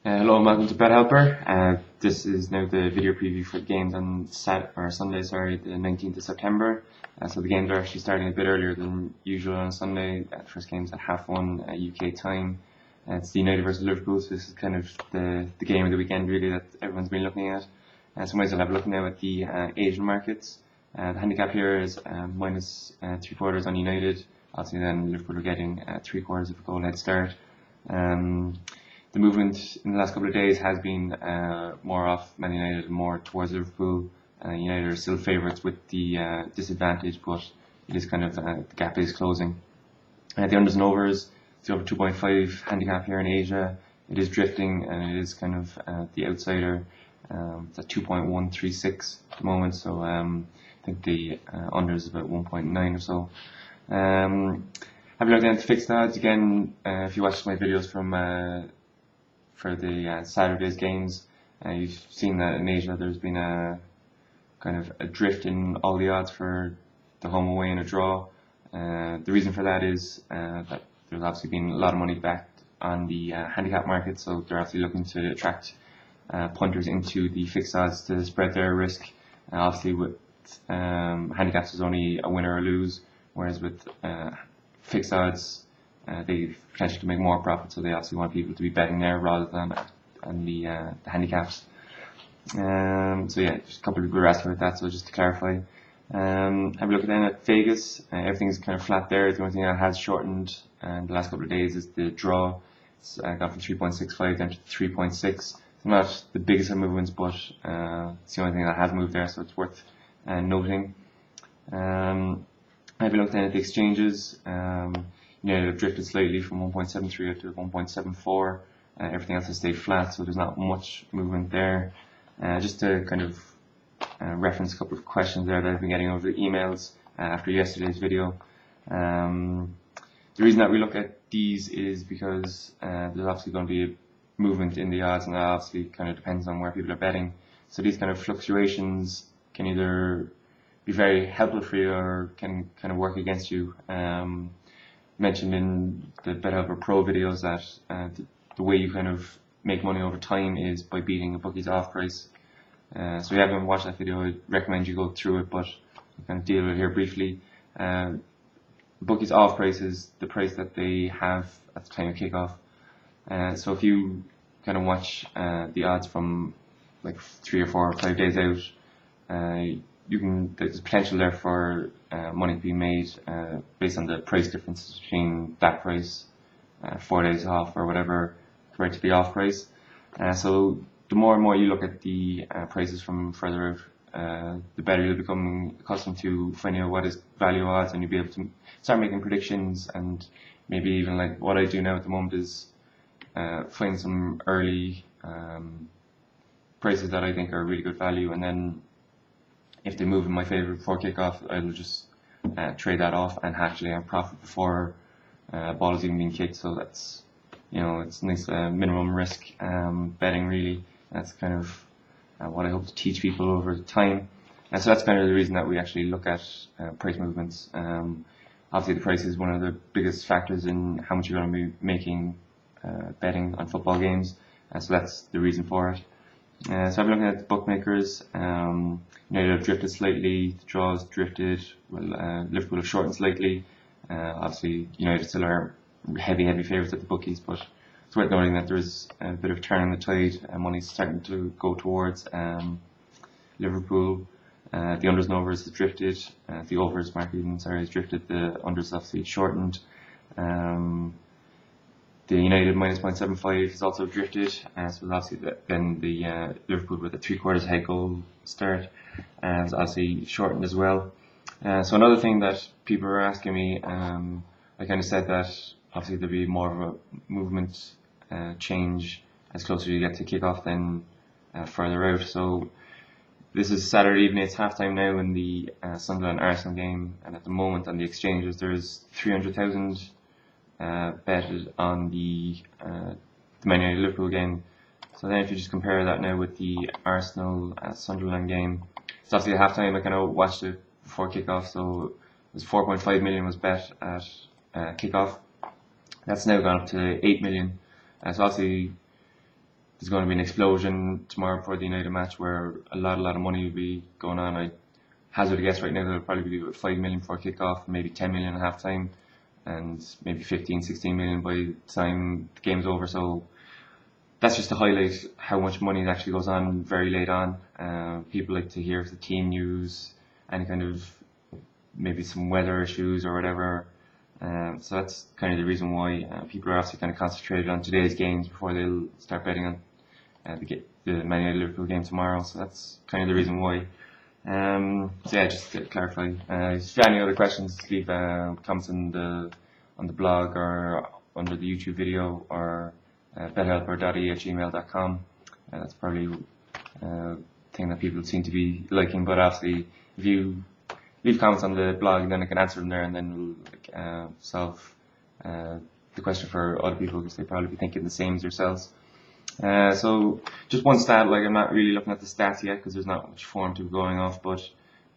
Hello and welcome to Bet Helper. This is now the video preview for the games on Sunday, the 19th of September. So the games are actually starting a bit earlier than usual on Sunday. First game's at 1:30 UK time. It's the United versus Liverpool, so this is kind of the game of the weekend really that everyone's been looking at. So might as well have a look now at the Asian markets. The handicap here is minus 3/4 on United. Obviously then Liverpool are getting 3/4 of a goal head start. The movement in the last couple of days has been more off Man United and more towards Liverpool. United are still favourites with the disadvantage, but it is kind of the gap is closing. The unders and overs, it's over 2.5 handicap here in Asia. It is drifting and it is kind of the outsider. It's at 2.136 at the moment, so I think the under is about 1.9 or so. Have a look down at the fixed odds again. If you watched my videos from for the Saturday's games, you've seen that in Asia there's been a kind of a drift in all the odds for the home, away and a draw. The reason for that is that there's obviously been a lot of money backed on the handicap market, so they're actually looking to attract punters into the fixed odds to spread their risk. Obviously with handicaps there's only a win or a lose, whereas with fixed odds they potentially can make more profit, so they obviously want people to be betting there rather than on the handicaps. So yeah, just a couple of people are asking about that, so just to clarify. Have a look then at Vegas. Everything's kind of flat there. The only thing that has shortened in the last couple of days is the draw. It's gone from 3.65 down to 3.6. It's not the biggest of movements, but it's the only thing that has moved there, so it's worth noting. Have a look then at the exchanges. They've drifted slightly from 1.73 up to 1.74. Everything else has stayed flat, so there's not much movement there. Just to kind of reference a couple of questions there that I've been getting over the emails after yesterday's video. The reason that we look at these is because there's obviously going to be a movement in the odds, and that obviously kind of depends on where people are betting. So these kind of fluctuations can either be very helpful for you or can kind of work against you. Mentioned in the Bet Helper Pro videos that the way you kind of make money over time is by beating a bookie's off price. So if you haven't watched that video, I recommend you go through it, but I'll kind of deal with it here briefly. Bookie's off price is the price that they have at the time of kickoff. So if you kind of watch the odds from like 3 or 4 or 5 days out, there's potential there for money to be made based on the price differences between that price, 4 days off or whatever, compared to the off price. So the more and more you look at the prices from further out, the better you'll become accustomed to finding out what is value odds, and you'll be able to start making predictions. And maybe even like what I do now at the moment is find some early prices that I think are really good value, and then if they move in my favour before kickoff, I'll just trade that off and actually have profit before ball is even being kicked. So that's, it's nice minimum risk betting really. That's kind of what I hope to teach people over time. So that's kind of the reason that we actually look at price movements. Obviously the price is one of the biggest factors in how much you're going to be making betting on football games. So that's the reason for it. So I'm looking at the bookmakers. United have drifted slightly, the draws drifted, Liverpool have shortened slightly. Obviously United still are heavy favourites at the bookies, but it's worth noting that there's a bit of turn in the tide and money's starting to go towards Liverpool. The unders and overs has drifted, the overs market has drifted, the unders obviously shortened. The United minus 0.75 has also drifted, so obviously then the Liverpool with a 3/4 head goal start has obviously shortened as well. So another thing that people are asking me, I kind of said that obviously there'll be more of a movement change as closer you get to kickoff than further out. So this is Saturday evening, it's halftime now in the Sunderland Arsenal game, and at the moment on the exchanges there's 300,000 betted on the Man United Liverpool game. So then if you just compare that now with the Arsenal Sunderland game, it's obviously at half time. I kind of watched it before kickoff, so it was 4.5 million was bet at kickoff. That's now gone up to 8 million. So obviously there's going to be an explosion tomorrow before the United match where a lot of money will be going on. I hazard a guess right now there'll probably be about 5 million before kick-off, maybe 10 million at half-time, and maybe 15, 16 million by the time the game's over. So that's just to highlight how much money actually goes on very late on. People like to hear the team news, any kind of maybe some weather issues or whatever. So that's kind of the reason why people are actually kind of concentrated on today's games before they'll start betting on the Man United Liverpool game tomorrow. So that's kind of the reason why. So yeah, just to clarify. If you have any other questions, leave comments on the blog or under the YouTube video or bethelper.e@gmail.com. That's probably a thing that people seem to be liking. But obviously, if you leave comments on the blog, then I can answer them there, and then we'll solve the question for other people because they probably be thinking the same as yourselves. So just one stat, like I'm not really looking at the stats yet because there's not much form to be going off, but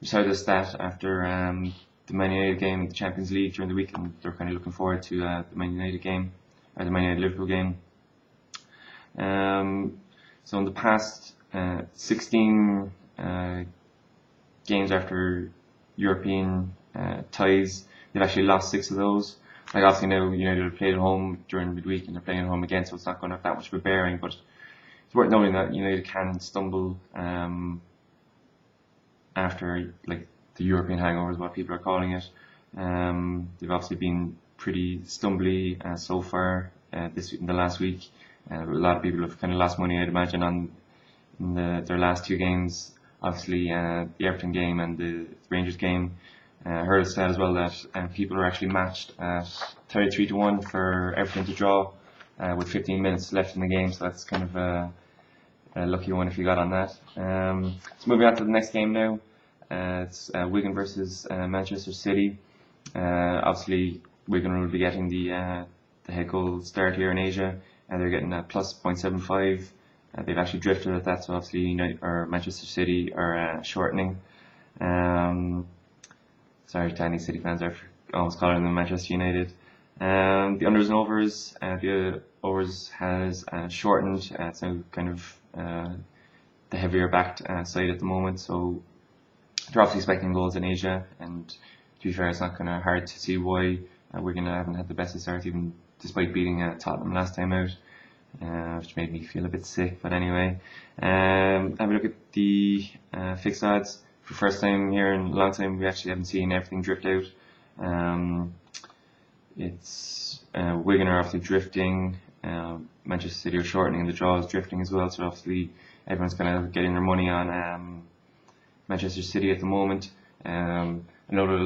just heard the stat after the Man United game in the Champions League during the week, and they're kind of looking forward to the Man United game, or the Man United Liverpool game. So in the past 16 games after European ties, they've actually lost 6 of those. Like obviously now United are playing at home during midweek and they're playing at home again, so it's not going to have that much of a bearing. But it's worth noting that United can stumble after like the European hangover is what people are calling it. They've obviously been pretty stumbly so far in the last week. A lot of people have kind of lost money, I'd imagine, on their last 2 games. Obviously, the Everton game and the Rangers game. I heard a stat as well that people are actually matched at 33-1 for Everton to draw with 15 minutes left in the game, so that's kind of a lucky one if you got on that. So moving on to the next game now. It's Wigan versus Manchester City. Obviously, Wigan will be getting the head goal start here in Asia, and they're getting a plus 0.75. They've actually drifted at that, so obviously United or Manchester City are shortening. Sorry to any City fans, I almost calling them Manchester United. The unders and overs, the overs has shortened, so kind of the heavier backed side at the moment. So they're obviously expecting goals in Asia, and to be fair, it's not kind of hard to see why Wigan haven't had the best of start, even despite beating Tottenham last time out. Which made me feel a bit sick, but anyway. Have a look at the fixed odds. For the first time here in a long time, we actually haven't seen everything drift out. It's Wigan are obviously drifting, Manchester City are shortening, and the draw is drifting as well, so obviously everyone's kind of getting their money on Manchester City at the moment. I know that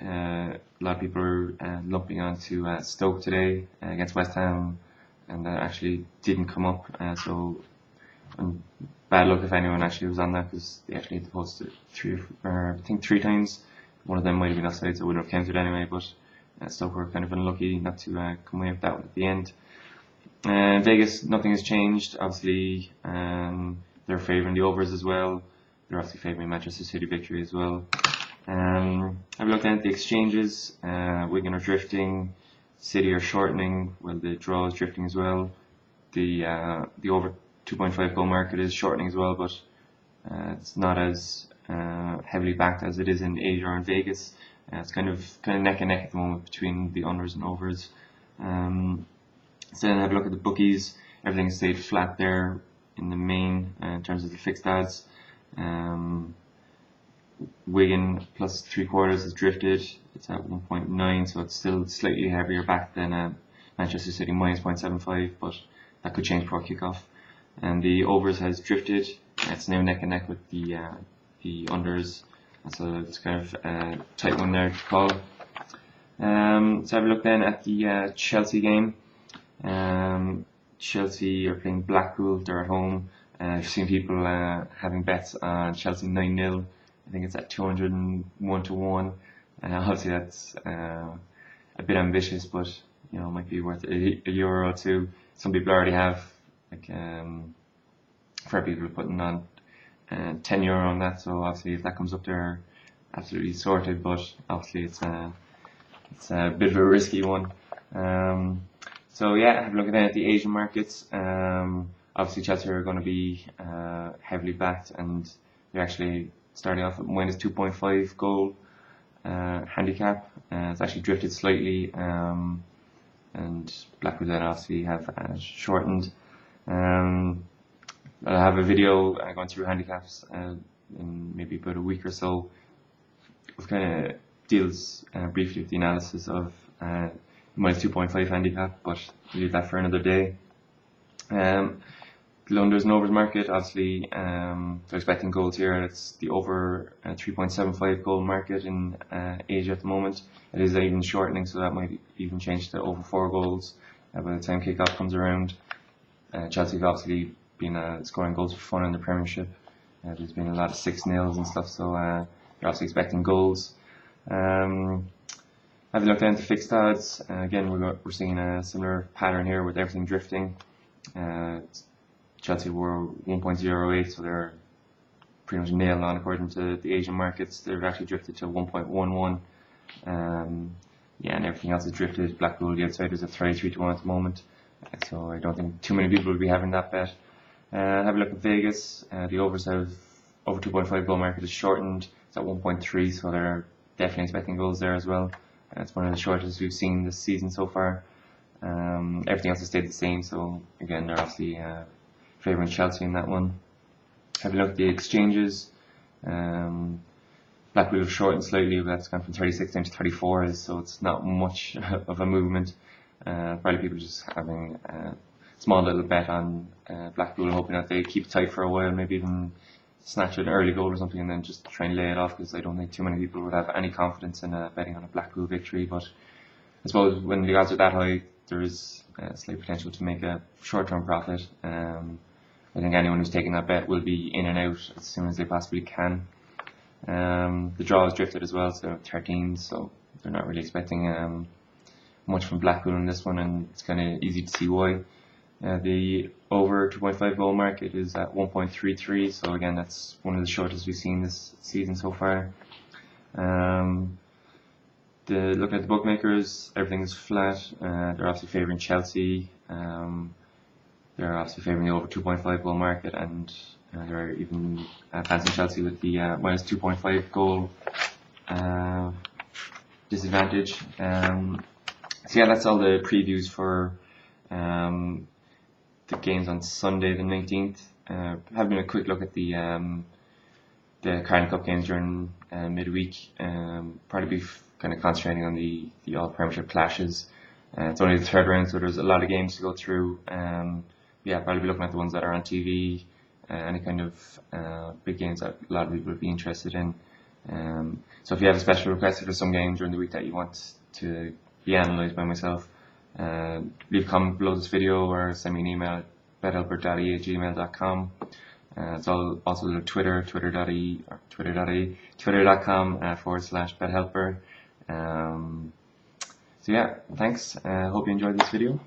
a lot of people are lumping onto Stoke today against West Ham, and that actually didn't come up, so bad luck if anyone actually was on that, because they actually had to post it 3 times. One of them might have been offside, so it wouldn't have counted anyway, but Stoke were kind of unlucky not to come away with that one at the end. Vegas, nothing has changed. Obviously, they're favouring the overs as well. They're obviously favouring Manchester City victory as well. I've looked at the exchanges. Wigan are drifting, City are shortening, well the draw is drifting as well. The over 2.5 goal market is shortening as well, but it's not as heavily backed as it is in Asia or in Vegas. It's kind of neck and neck at the moment between the unders and overs. So then have a look at the bookies. Everything stayed flat there in the main in terms of the fixed odds. Wigan plus 3/4 has drifted. It's at 1.9, so it's still slightly heavier back than Manchester City minus 0.75, but that could change before kickoff. And the overs has drifted. It's now neck and neck with the unders, so it's kind of a tight one there to call. So have a look then at the Chelsea game. Chelsea are playing Blackpool. They're at home. I've seen people having bets on Chelsea 9-0. I think it's at 201 to 1. Obviously that's a bit ambitious, but it might be worth a euro or two. Some people already have, like, fair people are putting on €10 on that. So obviously if that comes up, they're absolutely sorted. But obviously it's a bit of a risky one. So yeah, have a look at the Asian markets. Obviously Chelsea are going to be heavily backed, and they're actually starting off at minus 2.5 goal handicap. It's actually drifted slightly, and Blackpool then obviously have shortened. I'll have a video going through handicaps in maybe about a week or so. It kind of deals briefly with the analysis of minus 2.5 handicap, but we'll leave that for another day. The unders and overs market, obviously, they're expecting goals here. It's the over 3.75 goal market in Asia at the moment. It is even shortening, so that might even change to over 4 goals by the time kick-off comes around. Chelsea have obviously been scoring goals for fun in the Premiership. There's been a lot of 6-0s and stuff, so they're obviously expecting goals. Having looked into fixed odds, again we're seeing a similar pattern here with everything drifting. Chelsea were 1.08, so they're pretty much nailed on according to the Asian markets. They've actually drifted to 1.11. And everything else has drifted. Blackpool, the outsiders, at 33 to 1 at the moment. So I don't think too many people will be having that bet. Have a look at Vegas. The overs have over 2.5 goal market is shortened. It's at 1.3, so they're definitely expecting goals there as well. It's one of the shortest we've seen this season so far. Everything else has stayed the same, so again they're obviously favouring Chelsea in that one. Have a look at the exchanges. Blackpool have shortened slightly, but that's gone from 36 down to 34, so it's not much of a movement. Probably people just having a small little bet on Blackpool, hoping that they keep it tight for a while, maybe even snatch an early goal or something and then just try and lay it off, because I don't think too many people would have any confidence in betting on a Blackpool victory. But I suppose when the odds are that high, there is slight potential to make a short-term profit. I think anyone who's taking that bet will be in and out as soon as they possibly can. The draw is drifted as well, so 13, so they're not really expecting much from Blackpool in this one, and it's kind of easy to see why. The over 2.5 goal market is at 1.33, so again that's one of the shortest we've seen this season so far. Looking at the bookmakers, everything is flat. They're obviously favouring Chelsea. They're obviously favouring the over 2.5 goal market, and they're even fancying Chelsea with the minus 2.5 goal disadvantage. So yeah, that's all the previews for the games on Sunday the 19th. Having a quick look at the Carling Cup games during midweek. Probably be kind of concentrating on the all Premiership clashes. It's only the third round, so there's a lot of games to go through. Probably be looking at the ones that are on TV, any kind of big games that a lot of people would be interested in. So if you have a special request for some games during the week that you want to be analysed by myself, leave a comment below this video or send me an email at bethelper.e@gmail.com. It's also Twitter, twitter.com/bethelper. So yeah, thanks. Hope you enjoyed this video.